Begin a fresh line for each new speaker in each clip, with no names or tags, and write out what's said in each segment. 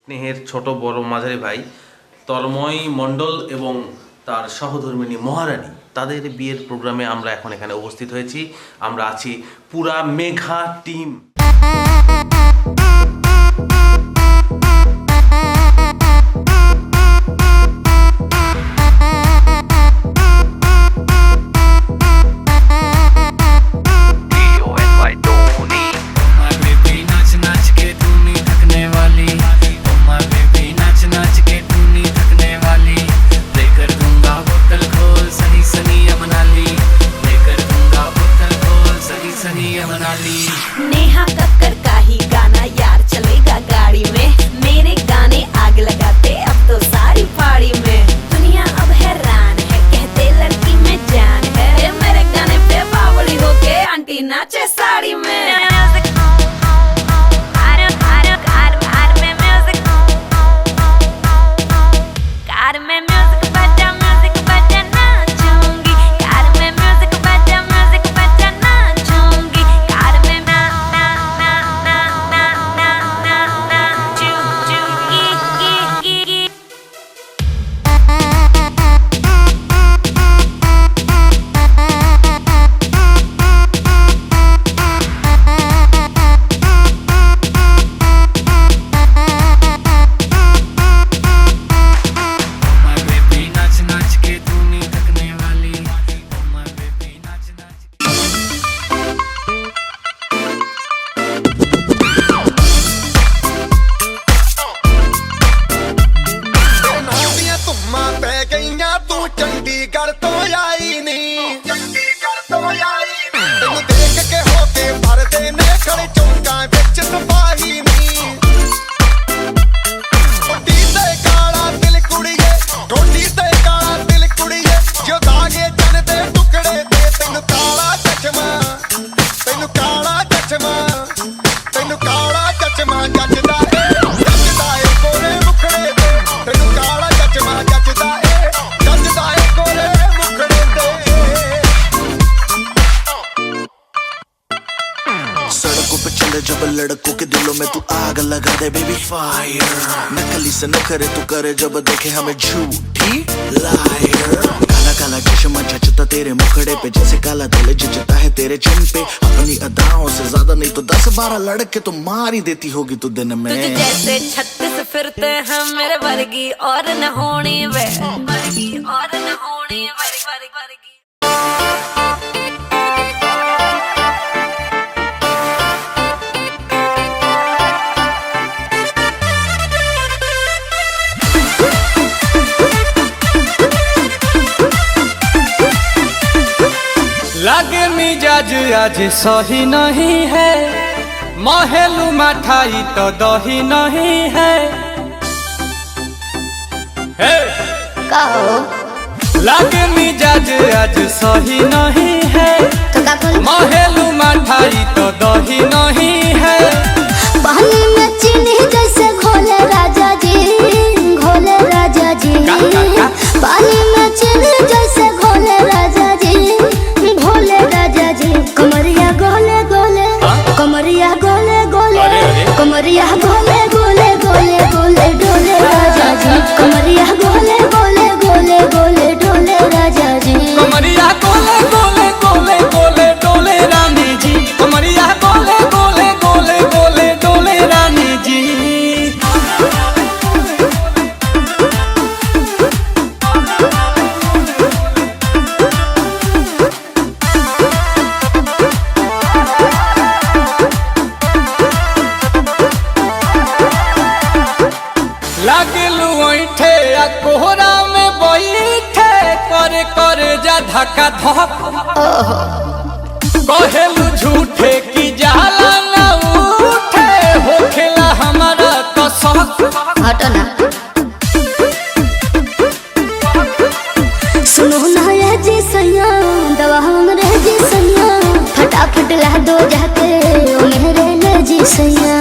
স্নেহের ছোট বড় মাঝারি ভাই তন্ময় মণ্ডল এবং তার সহধর্মিণী মহারানী তাদের বিয়ের প্রোগ্রামে আমরা এখন এখানে উপস্থিত হয়েছি। আমরা আছি পুরা মেঘা টিম।
नेहा कक्कर का ही गाना यार चलेगा गाड़ी में, मेरे गाने आग लगाते अब तो सारी पाड़ी में। दुनिया अब हैरान है, कहते लड़की में जान है, मेरे गाने पे बावली होके आंटी नाचे साड़ी में।
चंडीगढ़ तो आई नहीं, चंडीगढ़ तो आई नहीं, तेनू देख के होके भर देने खड़े चौंका बिच सिपाही नहीं। कोटी ते काला दिल कुड़िए, कोटी ते काला दिल कुड़िए, जो दागे चन दे टुकड़े दे। तेनू काला चश्मा, तेनू काला चश्मा, तेनू काला चश्मा जचदा ए, जचदा ए कोरे मुखड़े दे। तेनू काला चश्मा जचदा ए, जचदा ए कोरे मुखड़े दे। सड़कों पे चले जब लड़कों के दिलों में तू आग लगा दे बेबी फायर। नकली से नखरे तू करे जब देखे हमें झूठी लायर। काला काला चश्मा जचता तेरे मुखड़े पे जैसे काला दिल जचता है तेरे चिन पे। अपनी अदाओं से ज्यादा नहीं तो 10-12 लड़के तो मार ही देती होगी तू दिन में।
तुझे जैसे 36 फिरते हैं मेरे वर्गी और न होनी वे, वर्गी और न होनी वर्गी वर्गी।
लागे मिजाज आज सही नहीं है, महलू मठाई तो दही नहीं है। हे! लागे मिजाज आज सही नहीं है, महलू मठाई तो दही नहीं है।
पानी में चीनी जैसे घोले राजा जी, घोले राजा जी। पानी में चीनी जैसे घोले राजा जी, घोले राजा जी। कमरिया गोले गोले, कमरिया गोले गोले, कमरिया गोले गोले गोले गोले डोले राजा जी। कमरिया गोले गोले गोले गोले डोले राजा जी।
कमरिया गोले गोले गोले गोले डोले रानी जी। कमरिया गोले गोले गोले गोले डोले रानी जी। लागलू ऐठे आ कोहरा में बैठे करे करे जा धक्का धक। कहेलू झूठे की जाला न उठे, होखेला हमारा कसक।
हटो ना। सुनो ना ये जी सैया, दवा हमरे जी सैया, फटाफट ला दो जाके ओ मेरे ले जी सैया।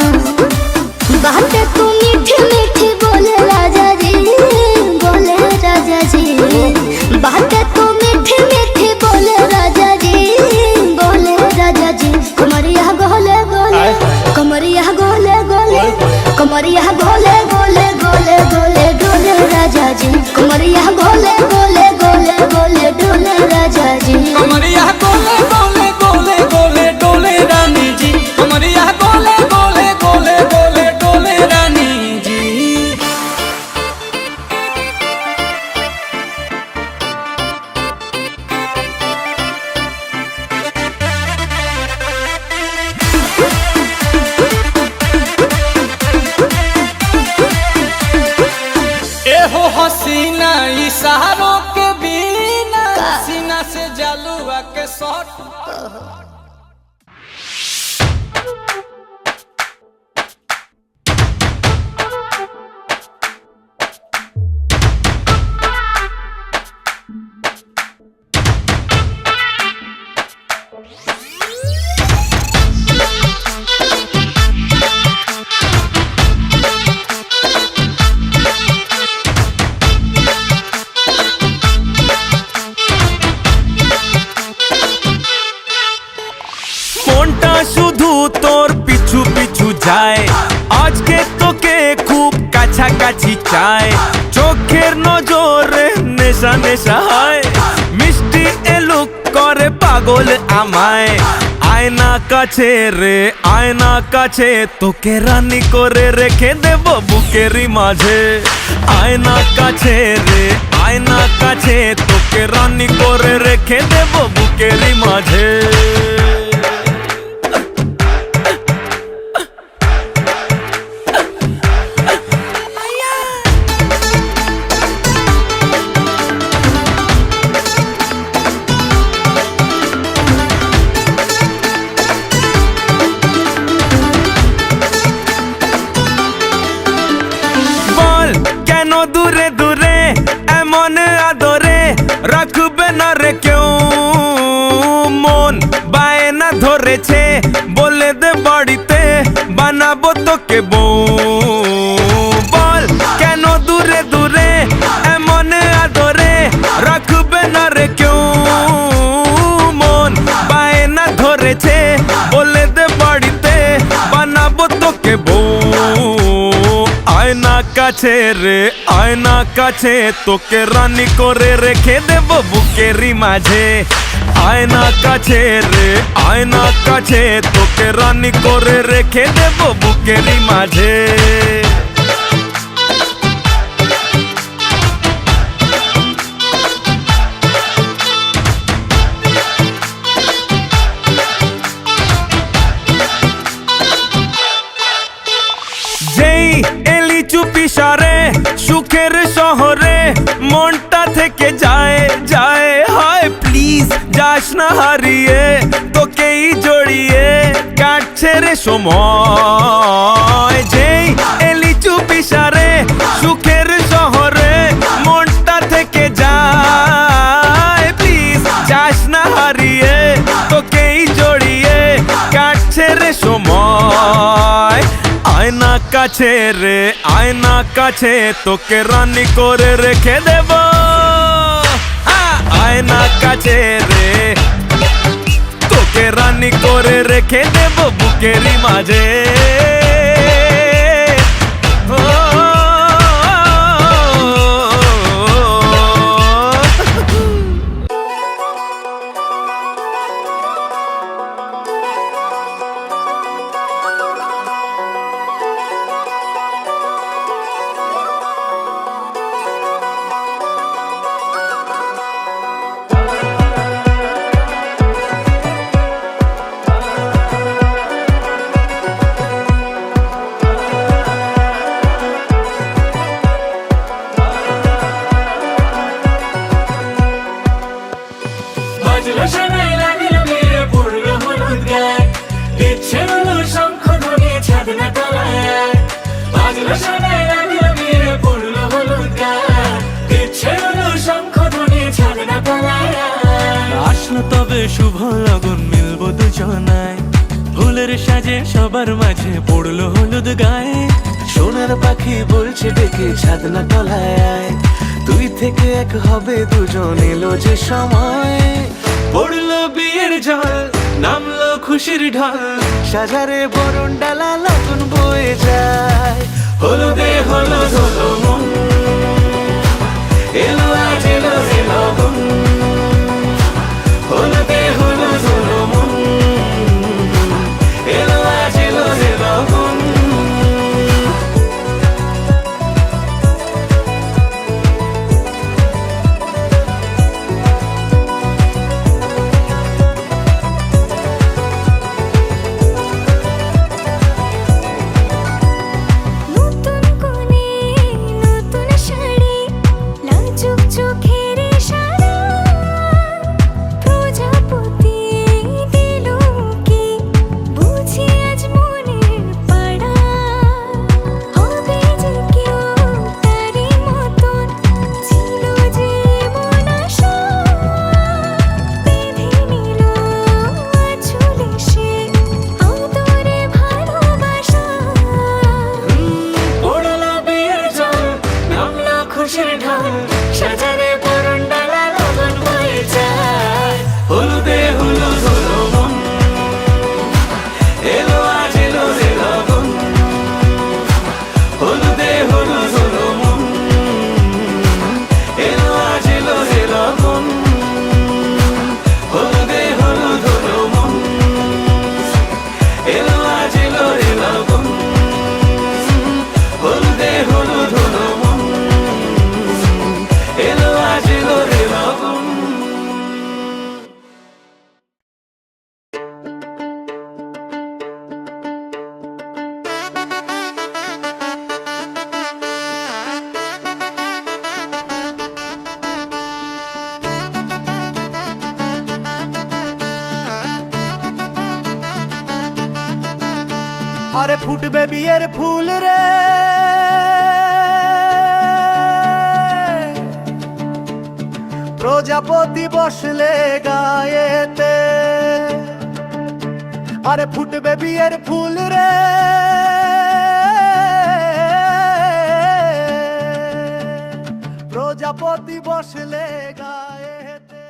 बातें तू मीठी मीठी बोले राजा जी, बोले राजा जी। बातें तू मीठी मीठी बोले राजा जी, बोले राजा जी। कमरिया गोले गोले
हसीना इशारों के बिना सीना से जलुआ के शॉट
মনটা শুধু তোর পিছু পিছু যায় আজকে তোকে খুব কাছাকাছি চায় চোখের নজরে নেশা নেশা হয় মিষ্টি এলুক করে পাগল আমায় আয়না কাছে রে আয়না কাছে তোকে রানী করে রেখে দেব বুকেরই মাঝে আয়না কাছে রে আয়না কাছে তোকে রানী করে রেখে দেব বুকেরই মাঝে দূরে দূরে এমন আদরে রাখবে না রে কেউ মন বায়না ধরেছে বলে দে বাড়িতে বানাবো তোকে বউ বল কেন দূরে দূরে এমন আদরে রাখবে না রে কেউ মন বায়না ধরেছে বলে দে বাড়িতে বানাবো তোকে বউ আয়না কাছে রে আয়না কাছে তোকে রানী করে রেখে দেব বুকেরই মাঝে আয়না কাছে রে আয়না কাছে তোকে রানী করে রেখে দেব বুকেরই মাঝে যেই এলি চুপি সারে সুখের শহরে মনটা থেকে যায় যায় হায় প্লিজ যাস না হারিয়ে তোকেই জড়িয়ে কাটছে রে সময় যেই এলি চুপি সারে সুখের শহরে মনটা থেকে যায় প্লিজ যাস না হারিয়ে তোকেই জড়িয়ে কাটছে রে সময় আয়না কাছে রে আয়না কাছে তোকে রানী করে রেখে দেব আয়না কাছে রে তোকে রানী করে রেখে দেব বুকেরই মাঝে
আসলো তবে শুভ লগন মিলবো দুজনায় ফুলের সাজে সবার মাঝে পড়লো হলুদ গায়ে সোনার পাখি বলছে ডেকে ছাদনা তলায় দুই থেকে এক হবে দুজন এলো যে সময় পড়লো বিয়ের জল নামলো খুশির ঢল সাজারে বরণ ডালা লগন বয়ে যায় হলুদে হলুদ হলো মন এলো আজ এলো রে লগন হলুদে হলুদ হলো মন এলো আজ এলো রে লগন
নতুন কোণে
খুশির ঢল সাজারে বরণ ডালা লগন বয়ে যায় হলুদে হলুদ হলো মন এলো আজ এলো রে লগন হলুদে হলুদ হলো মন এলো আজ এলো রে লগন হলুদে হলুদ হলো মন এলো আজ এলো রে লগন হলুদে হলুদ হলো মন এলো আজ এলো রে লগন
আরে ফুটবে বিয়ের ফুল রে প্রজাপতি বসলে গায়েতে আরে ফুটবে বিয়ের ফুল রে প্রজাপতি বসলে গায়েতে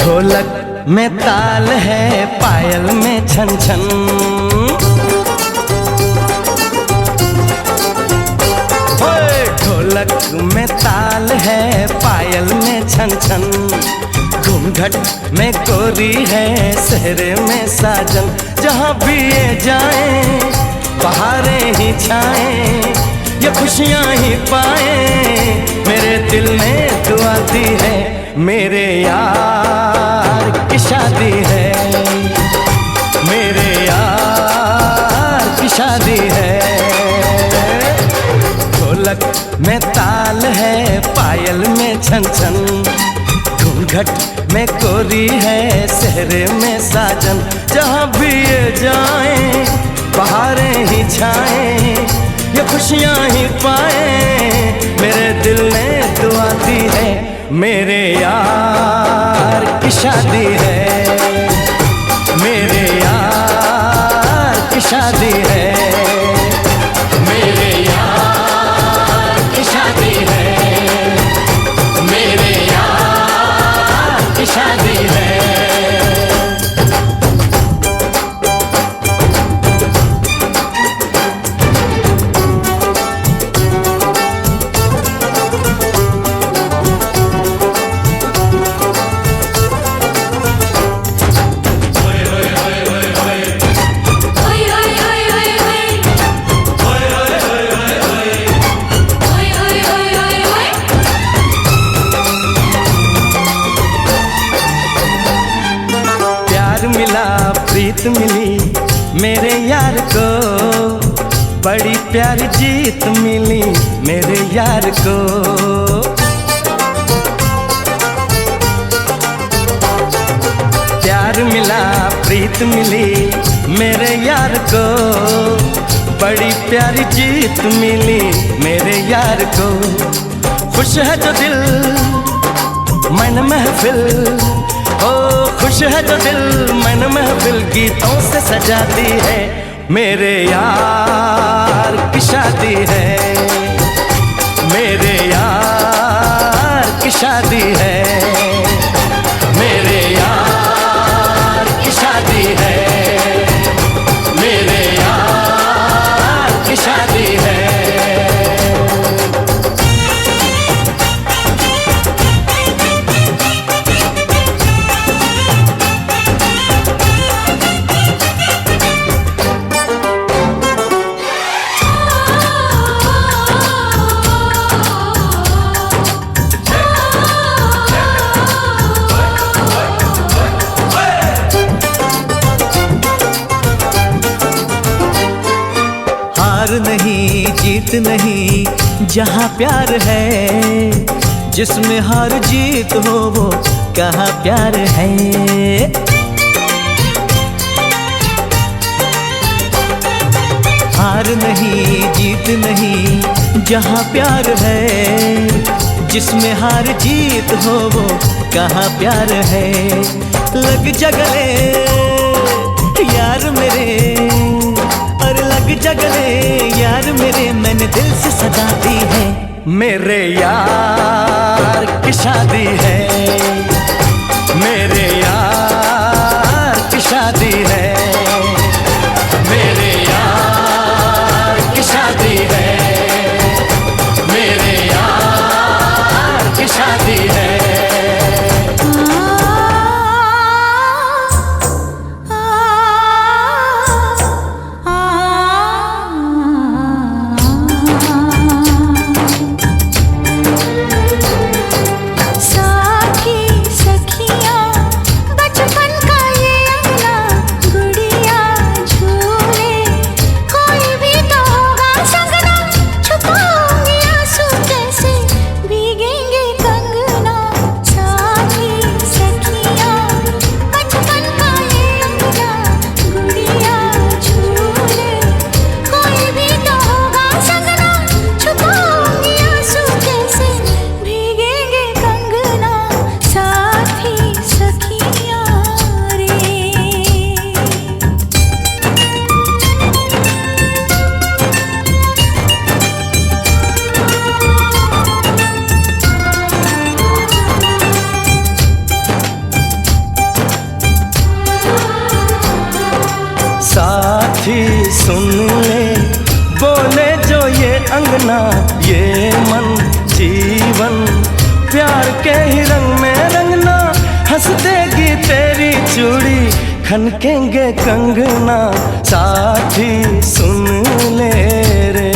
ढोलक में ताल है पायल में छन छन ओए ढोलक में ताल है पायल में छन छन घूंघट में कोरी है सहरे में साजन जहाँ भी ये जाए बहारें ही छाए ये खुशियाँ ही पाए मेरे दिल में दुआ दी है मेरे यार की शादी है मेरे यार की शादी है ढोलक में ताल है पायल में छन छन घूंघट में कोरी है सहरे में साजन जहाँ भी ये जाए बहारें ही छाए ये खुशियाँ ही पाए मेरे दिल ने दुआ दी है मेरे यार की शादी है मेरे यार की शादी है मेरे यार की शादी है मेरे यार की शादी है प्रीत मिली मेरे यार को बड़ी प्यारी जीत मिली मेरे यार को प्यार मिला प्रीत मिली मेरे यार को बड़ी प्यारी जीत मिली मेरे यार को खुश है जो दिल मन महफिल ओ खुश है जो दिल मन महफिल गीतों से सजाती है मेरे यार की शादी है मेरे यार की शादी है मेरे यार की शादी है मेरे यार की शादी है जीत नहीं जहाँ प्यार है, जिसमें हार जीत हो वो कहाँ प्यार है। हार नहीं जीत नहीं जहाँ प्यार है, जिसमें हार जीत हो वो कहाँ प्यार है। लग जा गले यार मेरे, और लग जा गले यार मेरे, मैंने दिल से सजा दी है। मेरे यार की शादी है, मेरे यार की शादी है, मेरे यार की शादी है, मेरे यार की शादी है। साथी सुन ले बोले जो ये अंगना, ये मन जीवन प्यार के ही रंग में रंगना। हंस देगी तेरी चूड़ी, खनकेंगे कंगना। साथी सुन ले रे,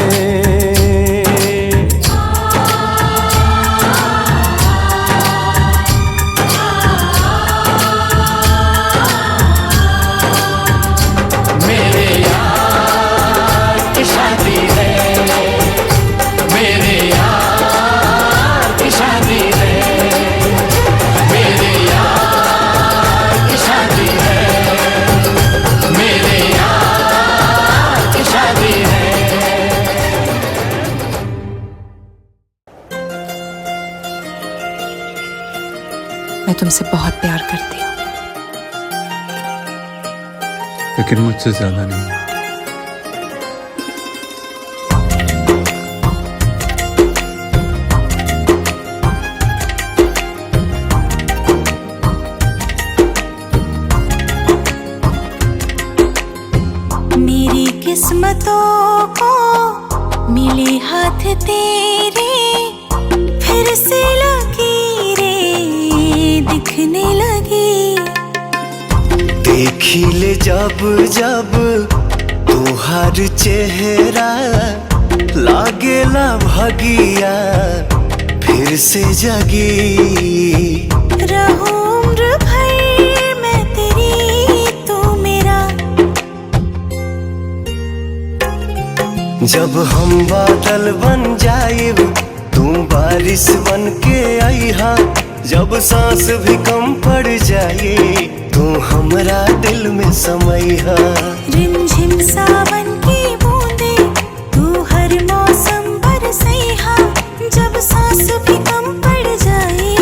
मैं तुमसे बहुत प्यार करती हूँ,
लेकिन मुझसे ज्यादा नहीं।
मेरी किस्मतों को मिले हाथ तेरे, फिर से लकीरें दिखने लगी।
देखी ले जब जब तुहार चेहरा, लागेला भगिया फिर से जगी।
रहूं उम्र भर मैं तेरी, तू मेरा।
जब हम बादल बन जाइब, तू बारिश बन के आईहा। जब सांस भी कम पड़ जाए, तू हमरा दिल में समैहा।
रिमझिम सावन की बूंदे, तू हर मौसम बरसैहा। जब सांस भी कम पड़ जाए,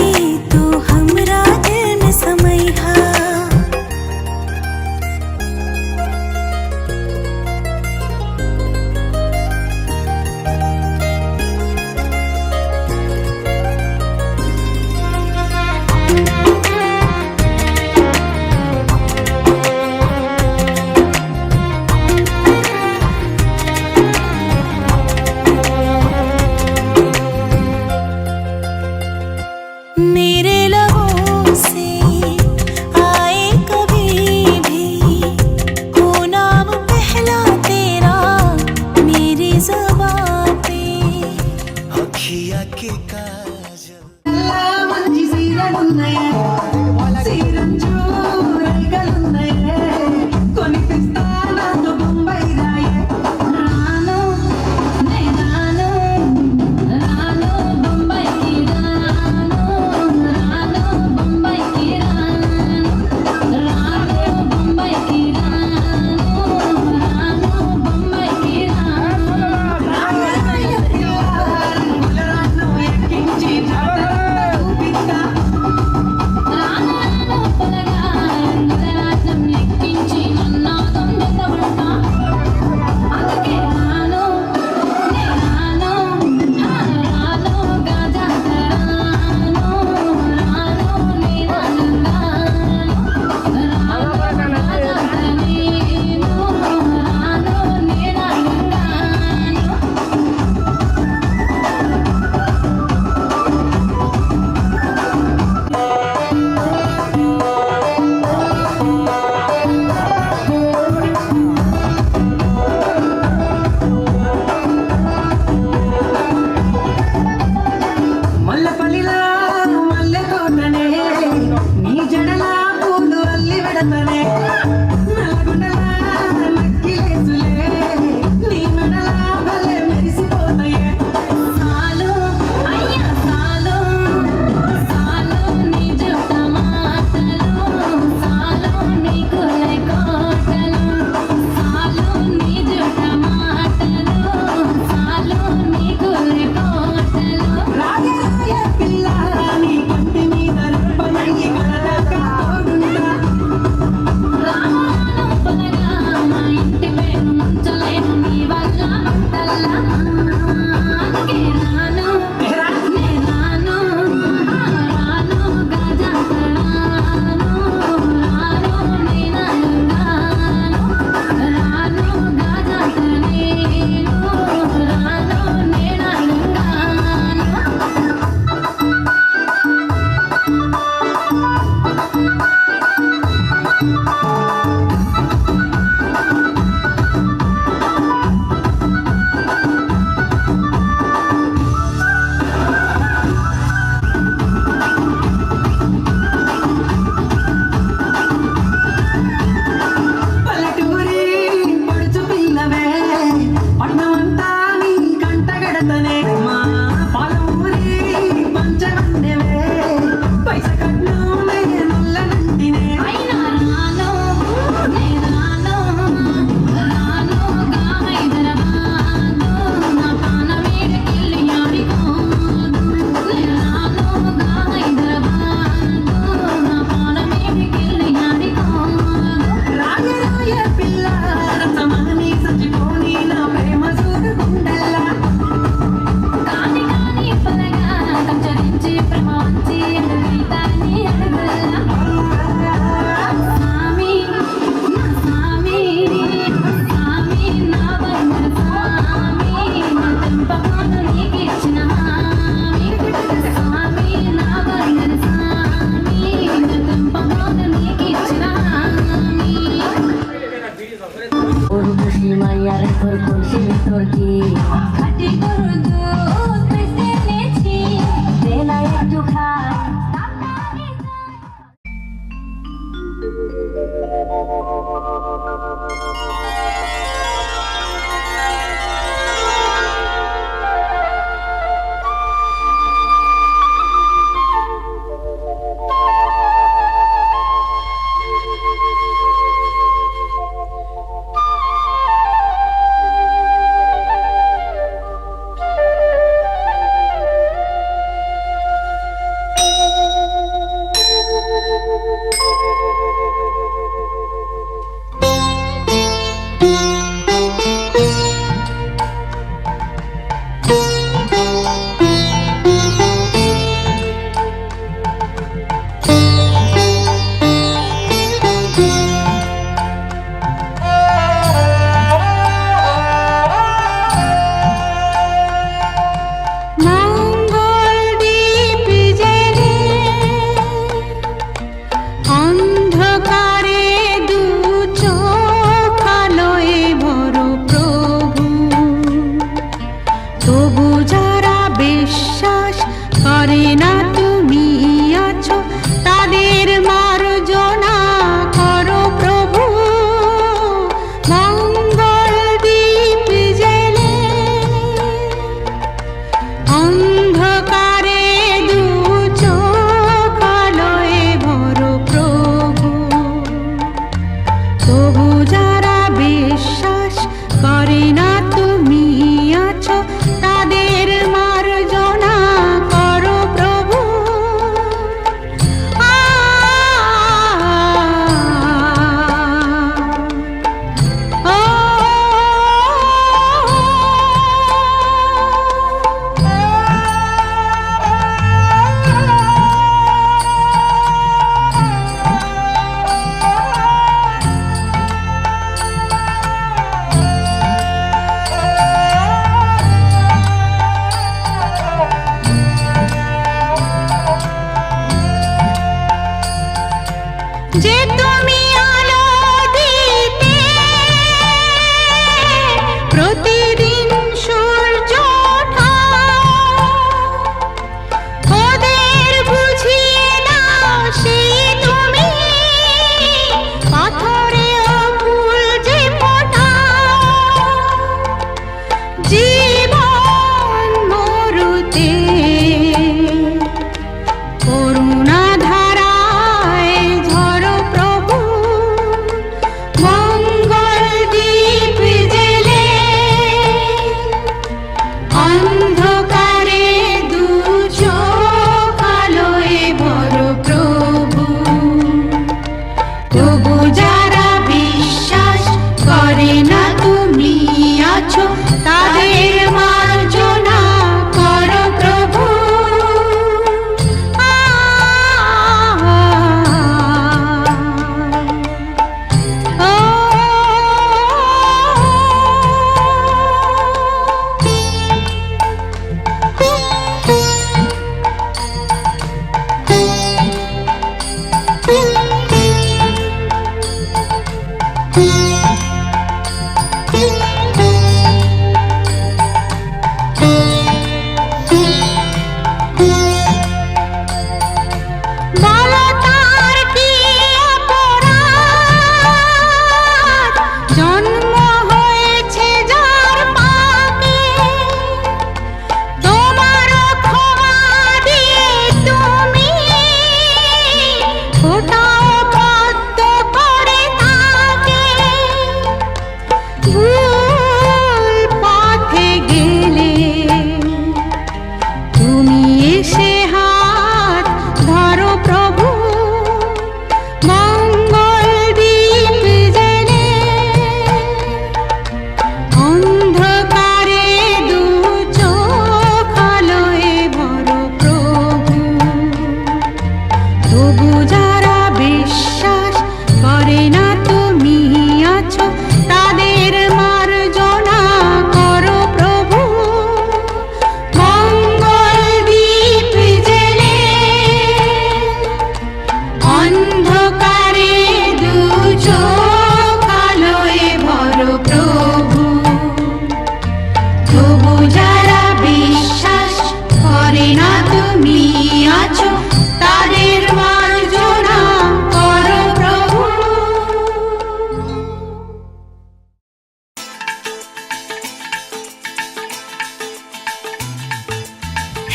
तू हमरा दिल में समैहा।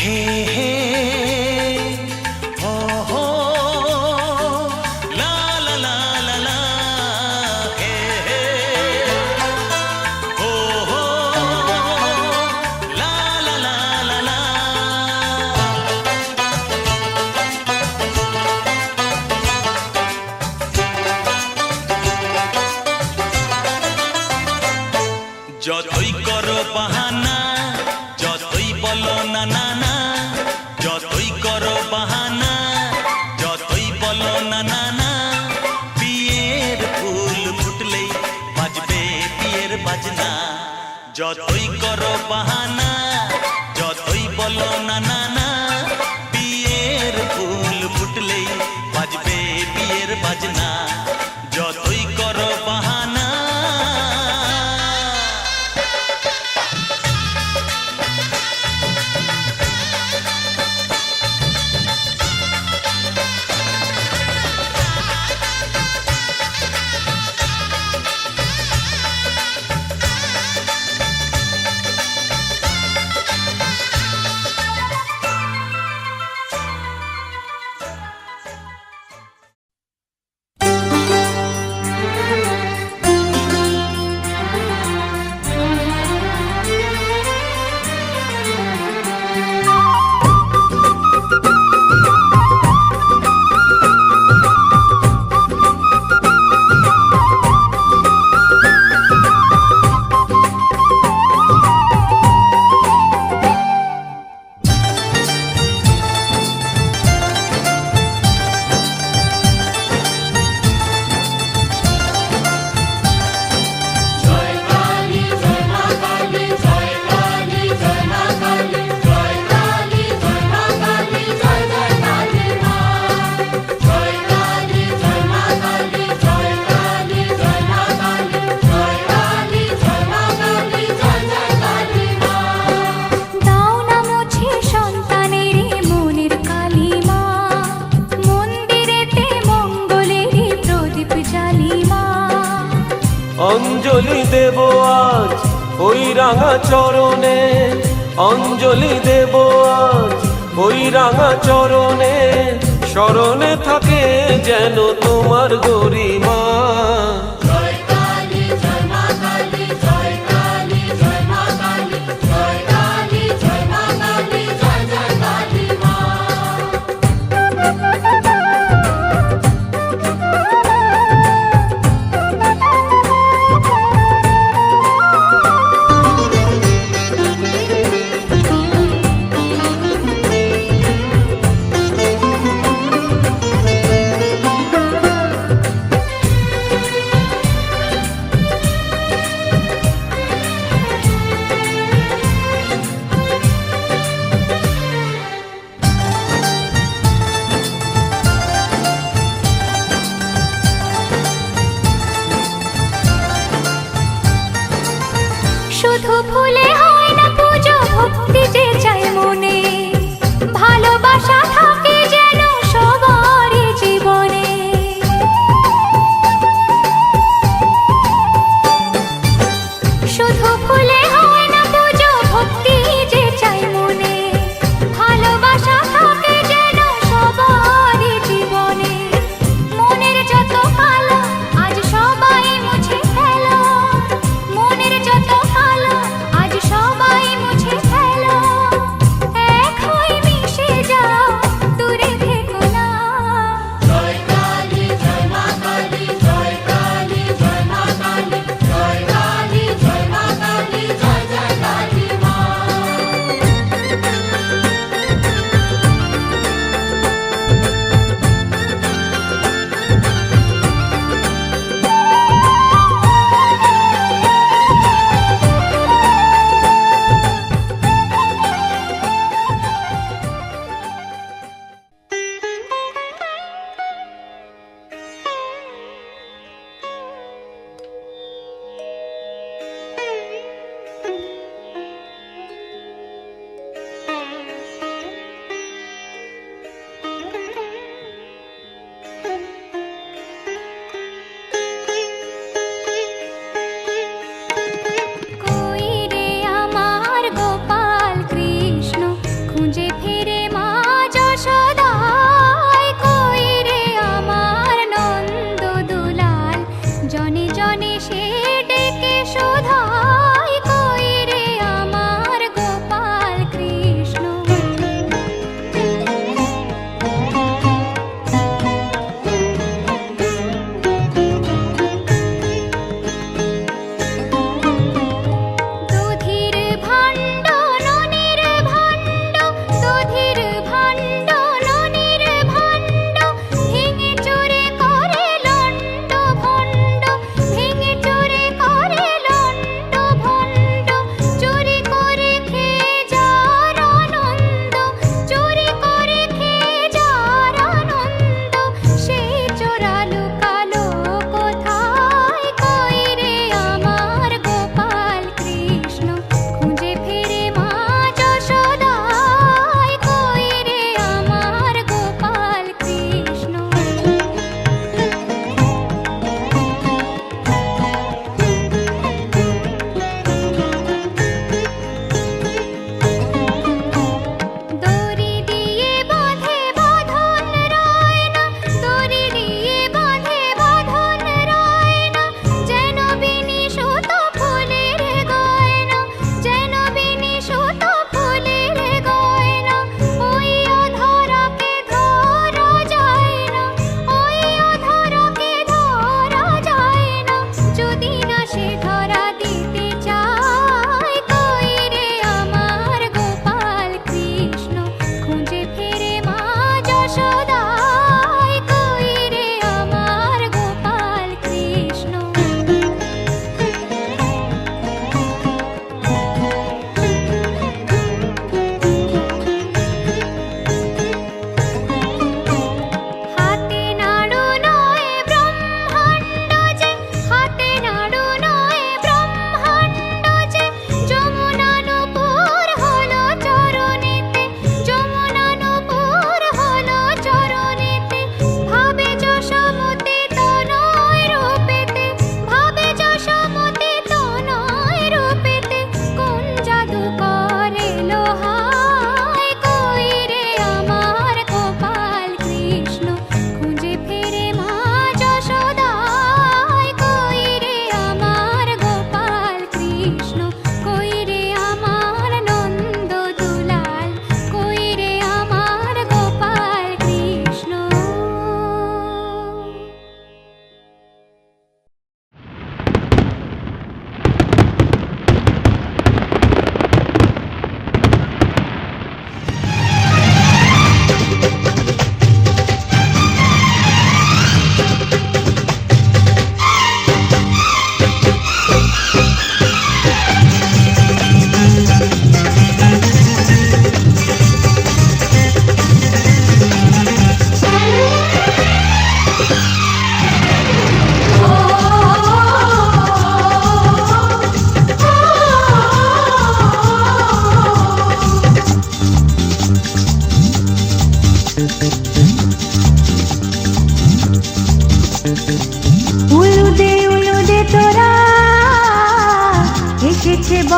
हे हे हो हो ला ला ला ला ला हे हे हो हो ला ला ला ला ला যতই করো বাহানা যতই বলো না না না যতই করো বাহানা যতই বলো না না না বিয়ের ফুল ফুটলেই বাজবে বিয়ের বাজনা যতই করো বাহানা যতই বলো না না না বিয়ের ফুল ফুটলেই বাজবে বিয়ের বাজনা যতই করো বাহানা
অঞ্জলি দেব আজ ওই রাঙা চরণে অঞ্জলি দেব আজ ওই রাঙা চরণে স্মরণে থাকে যেন তোমার গরিমা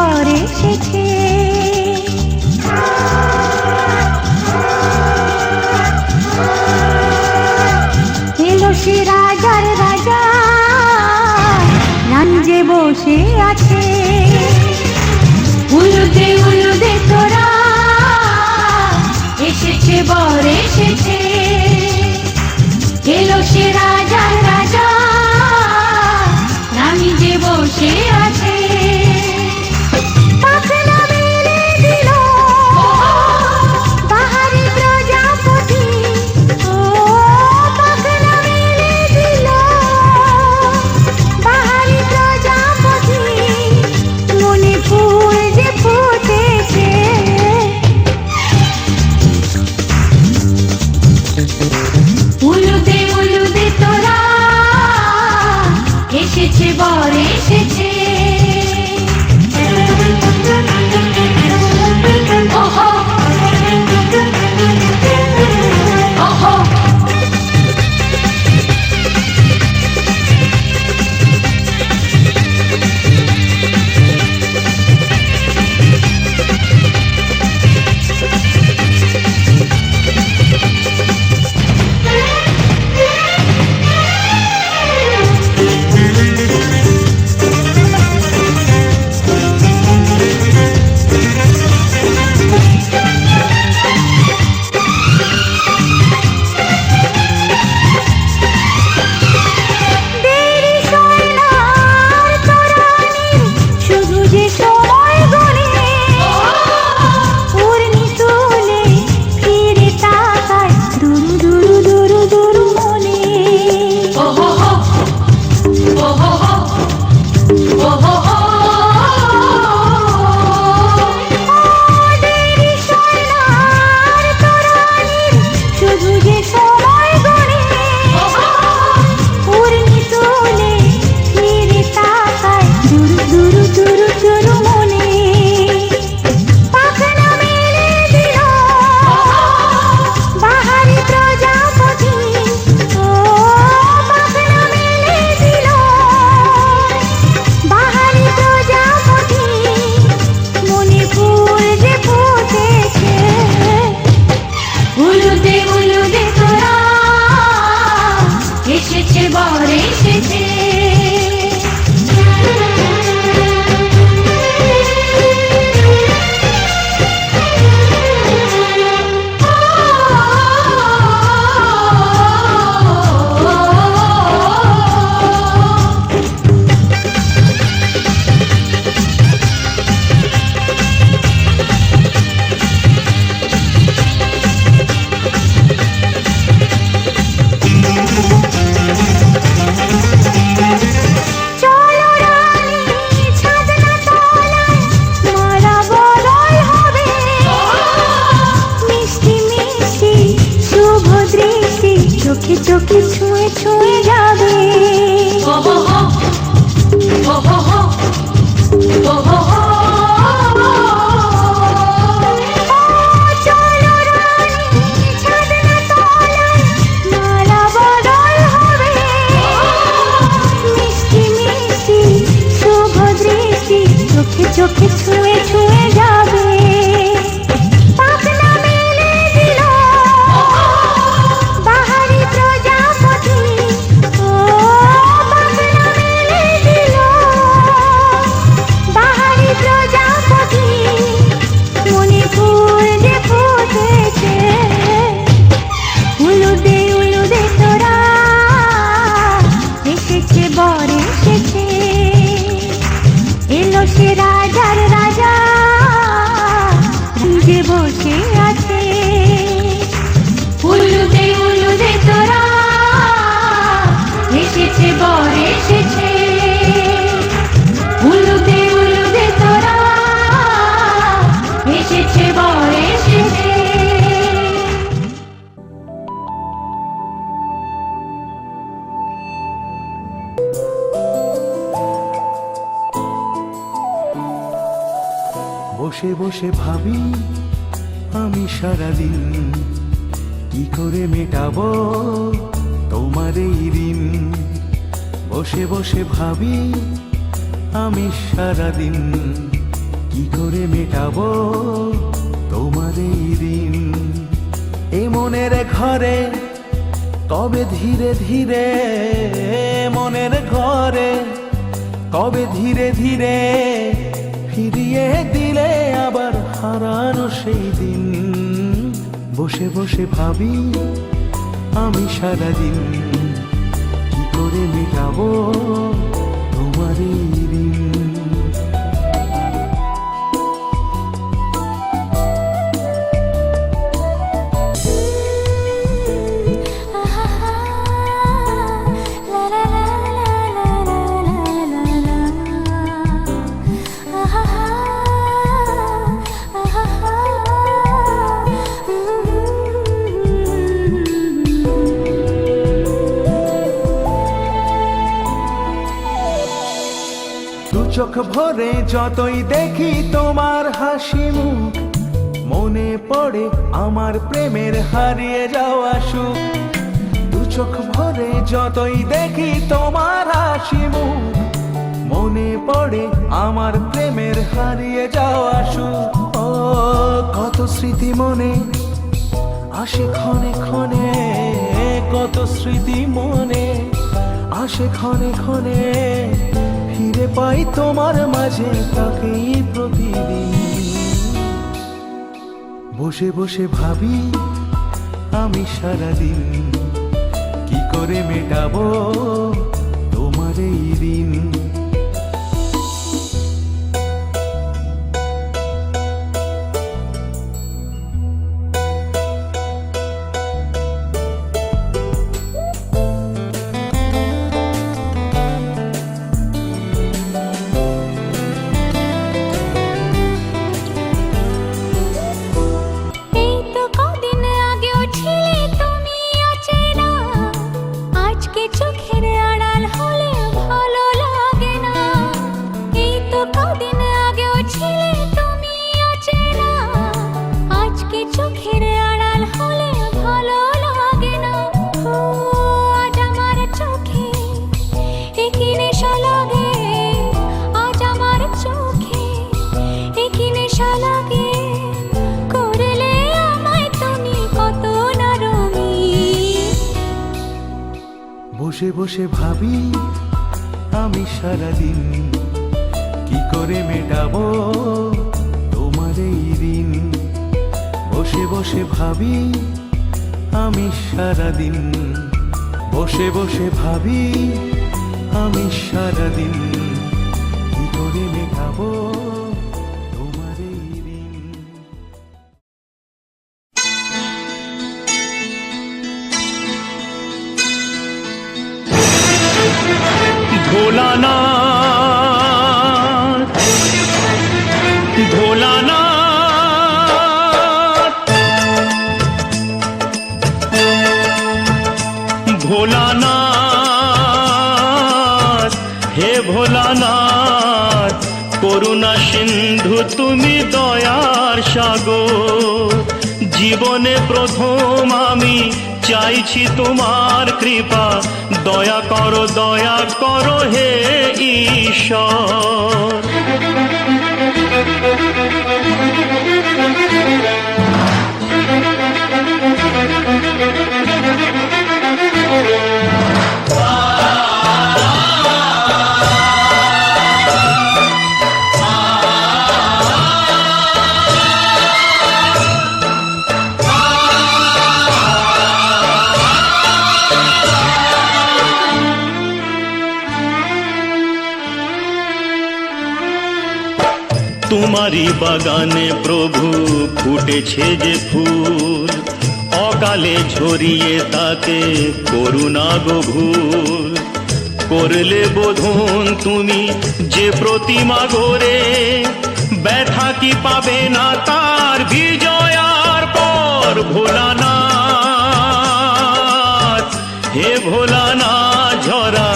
বর এসেছে এলো সে রাজার রাজা রাঞ্জে বসে আছে উলুদে তোরা এসেছে বর এসেছে এলো সে রাজার রাজা রানী যে বসে আছে পাখনা মেলে দিল বাহারি প্রজাপতি ও পাখনা মেলে দিল বাহারি প্রজাপতি মনে ফুল যে ফুটেছে উলুদে তোরা এসেছে বর এসেছে ওহো ওহো দেরি সয় না আর তরানির শুধু যে সময় গড়ে পূর্ণি তুলে ফিরে তাকায় দুরু মনে ওহো ওহো ওহো দেরি সয় না আর তরানির শুধু যে সময় গড়ে পূর্ণি তুলে ফিরে তাকায় দুরু মনে পাখনা মেলে দিল বাহারি প্রজাপতি ও পাখনা মেলে দিল বাহারি প্রজাপতি মনে ফুল যে ফুটেছে উলুদে তোরা এসেছে বর এসেছে চলো রানী ছাদনা তলায় মালা বদল হবে মিষ্টি মিষ্টি শুভ দৃষ্টি চোখে চোখে ছুঁয়ে ছুঁয়ে যাবে চলো রানী ছাদনা তলায় মালা বদল হবে মিষ্টি মিষ্টি শুভ দৃষ্টি চোখে চোখে ছুঁয়ে ছুঁয়ে যাবে পাখনা মেলে দিল বাহারি প্রজাপতি ও পাখনা মেলে দিল বাহারি প্রজাপতি মনে ফুল যে ফুটেছে উলুদে তোরা এসেছে বর এসেছে এলো সে রাজার রাজা যে বসে আছে উলুদে তোরা এসেছে বর এসেছে উলুদে তোরা এসেছে বর এসেছে
বসে বসে ভাবি আমি সারাদিন কি করে মেটাবো তোমার এই ঋণ বসে বসে ভাবি আমি সারাদিন কি করে মেটাবো তোমার এই দিন। এ মনের ঘরে কবে ধীরে ধীরে, মনের ঘরে কবে ধীরে ধীরে ফিরিয়ে দিলে আবার হারানো সেই দিন। বসে বসে ভাবি আমি সারাদিন, কি করে মেটাবো তোমার এই দিন। চোখ ভরে যতই দেখি তোমার হাসি মুখ, মনে পড়ে আমার প্রেমের হারিয়ে যাওয়া সুখ। দু চোখ ভরে যতই দেখি তোমার হাসি মুখ, মনে পড়ে আমার প্রেমের হারিয়ে যাওয়া সুখ। ও কত স্মৃতি মনে আসে ক্ষণে ক্ষণে, কত স্মৃতি মনে আসে ক্ষণে ক্ষণে, ফিরে পাই তোমার মাঝে তাকেই প্রতিদিন। বসে বসে ভাবি আমি সারাদিন, কি করে মেটাবো তোমার এই দিন। বসে বসে ভাবি আমি সারাদিন, কি করে মেটাবো তোমার এই দিন। বসে বসে ভাবি আমি সারাদিন, বসে বসে ভাবি আমি সারাদিন, কি করে মেটাবো তোমার এই দিন।
ভোলানাথ ভোলানাথ ভোলানাথ, হে ভোলানাথ, করুণা সিন্ধু তুমি দয়ার সাগর। জীবনে প্রথম আমি চাইছি তোমার কৃপা, দয়া করো হে ঈশ্বর। তোমারই বাগানে প্রভু ফুটেছে যে ফুল, অকালে ঝরিয়ে তাকে করুণা গো ভুল। করলে বোধন তুমি যে প্রতিমা গড়ে, ব্যথা কি পাবে না তার বিজয়ার পর। ভোলানাথ, হে ভোলানাথ, ঝরা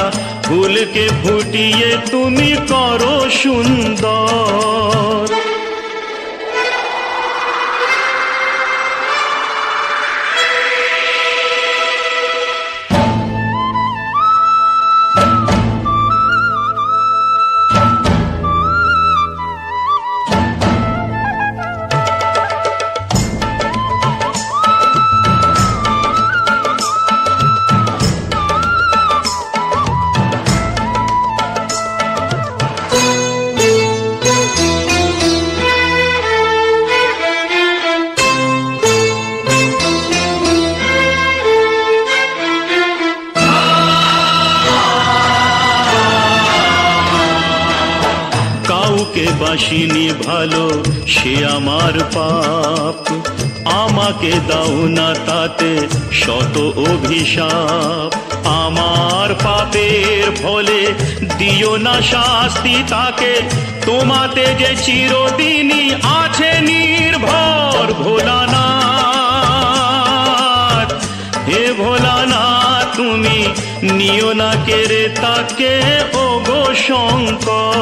ফুলকে ফুটিয়ে তুমি করো সুন্দর।
বাসিনি ভালো সে আমার পাপ, আমাকে দাও না তাতে শত অভিশাপ। আমার পাপের ফলে দিও না শাস্তি তাকে, তোমাতে যে চিরদিনই আছে নির্ভর। ভোলানাথ হে ভোলানাথ তুমি নিও না কেড়ে তাকে, ও গো শঙ্কর।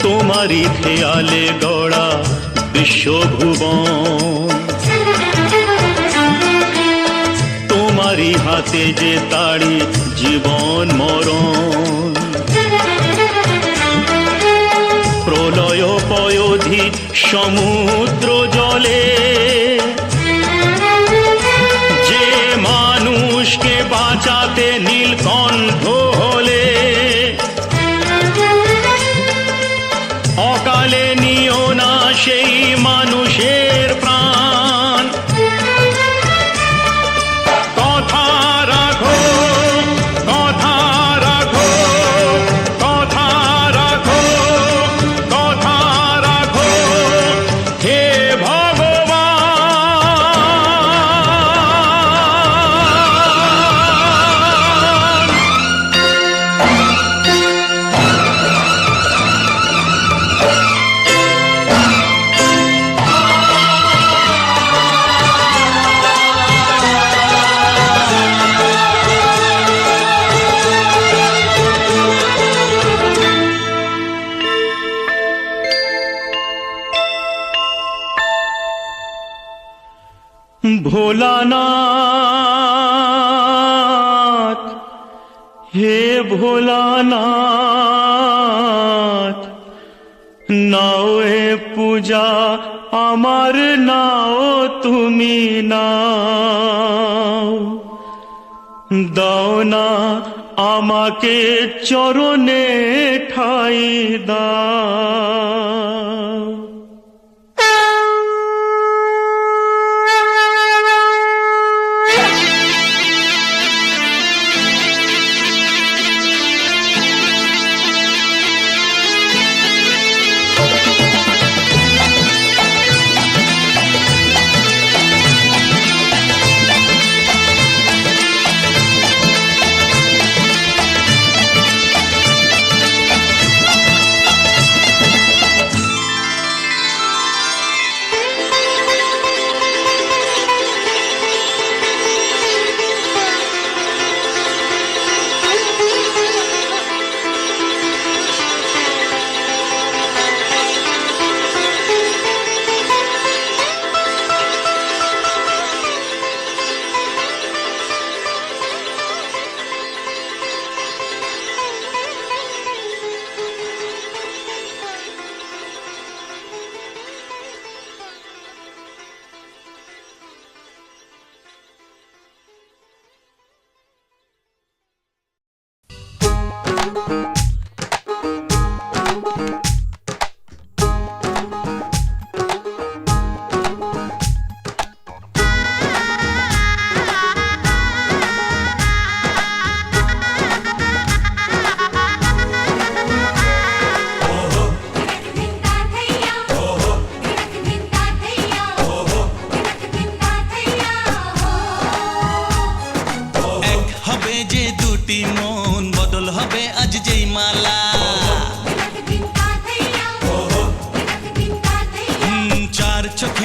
তোমারই খেয়ালে গড়া বিশ্বভুবন, তোমারই হাতে যে তাড়ি জীবন মরণ। প্রলয় পয়োধি সমুদ্র জলে যে মানুষকে বাঁচাতে নীলকণ্ঠ হলে, অকালে নিও না সেই মানুষের প্রাণ। কথা রাখো, কথা রাখো, কথা রাখো, কথা রাখো, হে ভগবান। ভোলানাথ হে ভোলানাথ, নাও এ পূজা আমার, নাও তুমি নাও। দাও না আমাকে চরণে ঠাই দাও। চোখে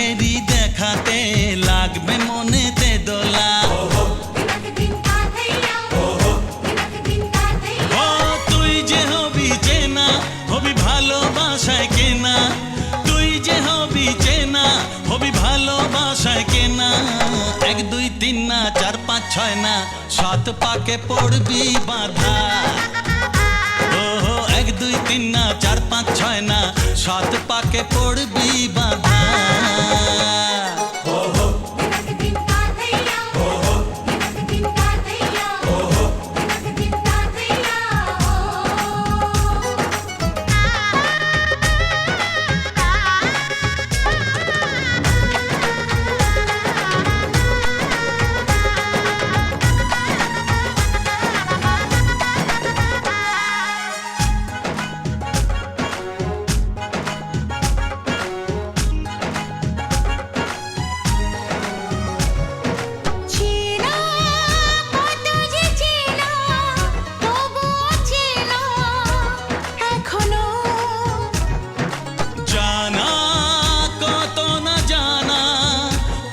তিন না, চার পাঁচ ছয় না, সাত পাকে পড়বি বাঁধা। ওহো, এক দুই তিন না, চার পাঁচ ছয় না, সাত পাকে পড়বি বাঁধা। জানা কত না জানা,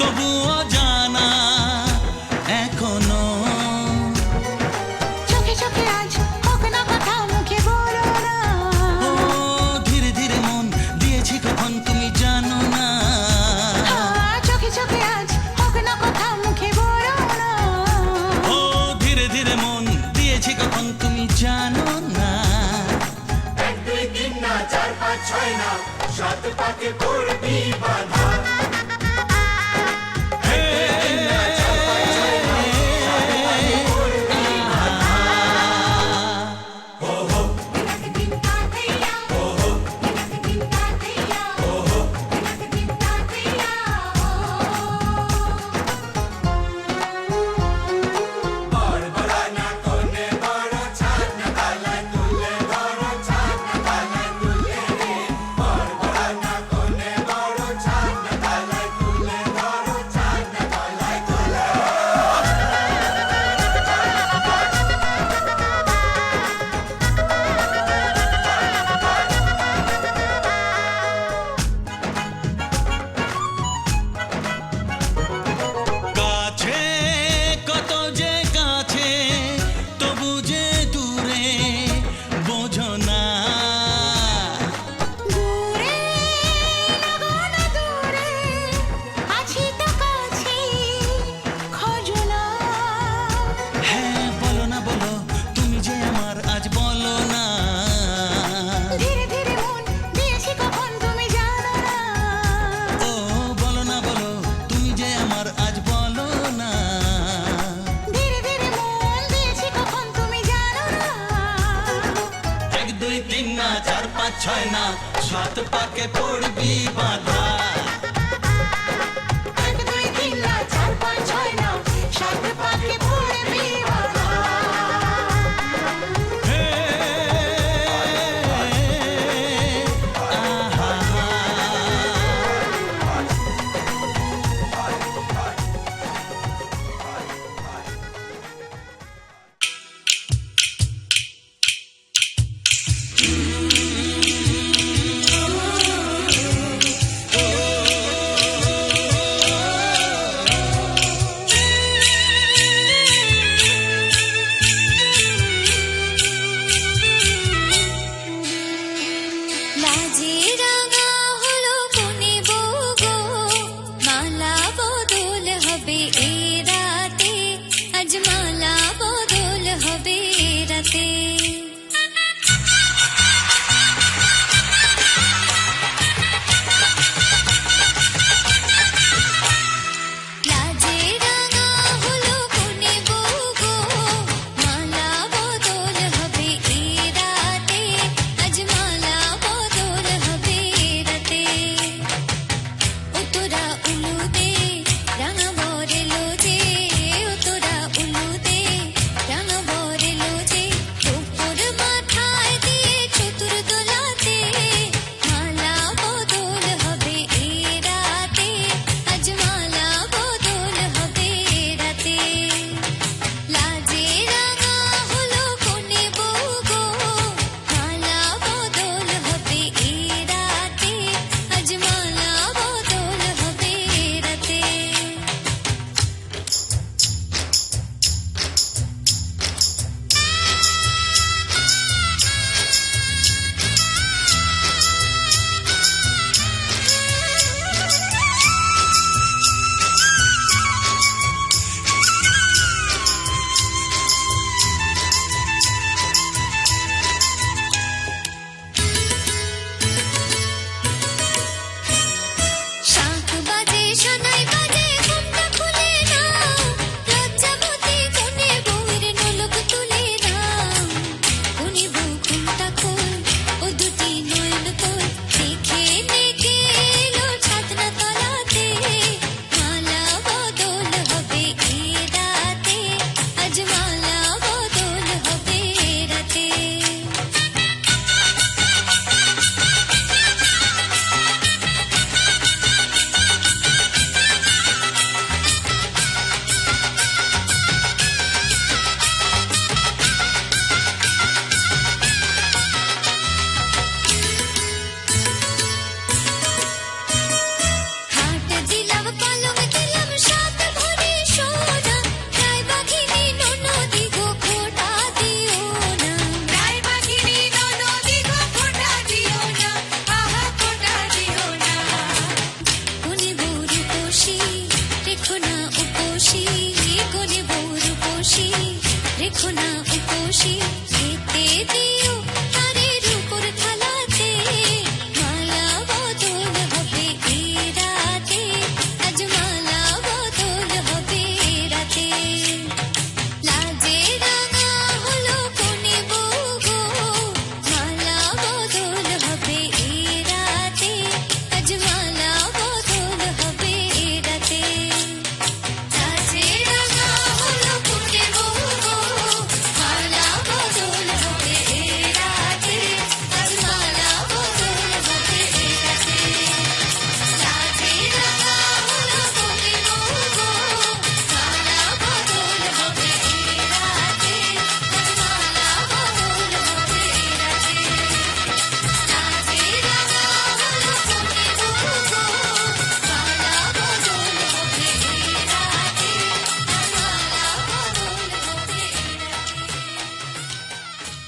তবুও জানা এখনো।
চোখে চোখে আজ হোক না কথা, মুখে বলো না।
ও ধীরে ধীরে মন দিয়েছি কখন তুমি জানো না।
চোখে চোখে আজ হোক না কথা, মুখে বলো না।
ও ধীরে ধীরে মন দিয়েছি কখন তুমি জানো না।
এক দুই তিন না, চার পাঁচ ছয় না, সাত পাকে পড়বি বাঁধা।
কাছে কত যে কাছে, তবু যে দূরে বোঝো না।
দূরে লাগো না দূরে, আছি তো কাছে, খোঁজো না।
হ্যাঁ বলো না বলো, তুমি যে আমার আজ বলো না।
ধীরে ধীরে মন দিয়েছি কখন তুমি জানো না।
ও বলো না বলো, তুমি যে আমার আজ বলো না।
ধীরে ধীরে মন দিয়েছি কখন তুমি জানো না।
এক দুই তিন না, চার পাঁচ ছয় না, সাত পাকে পড়বি বাঁধা।
এক দুই তিন না, চার পাঁচ ছয় না, সাত পাকে পড়বি বাঁধা।
হে, আহা,
লাজে রাঙা হলো কোনে বউ গো, মালা বদল হবে এ রাতে, আজ মালা বদল হবে এ রাতে। देखो ना उपोषी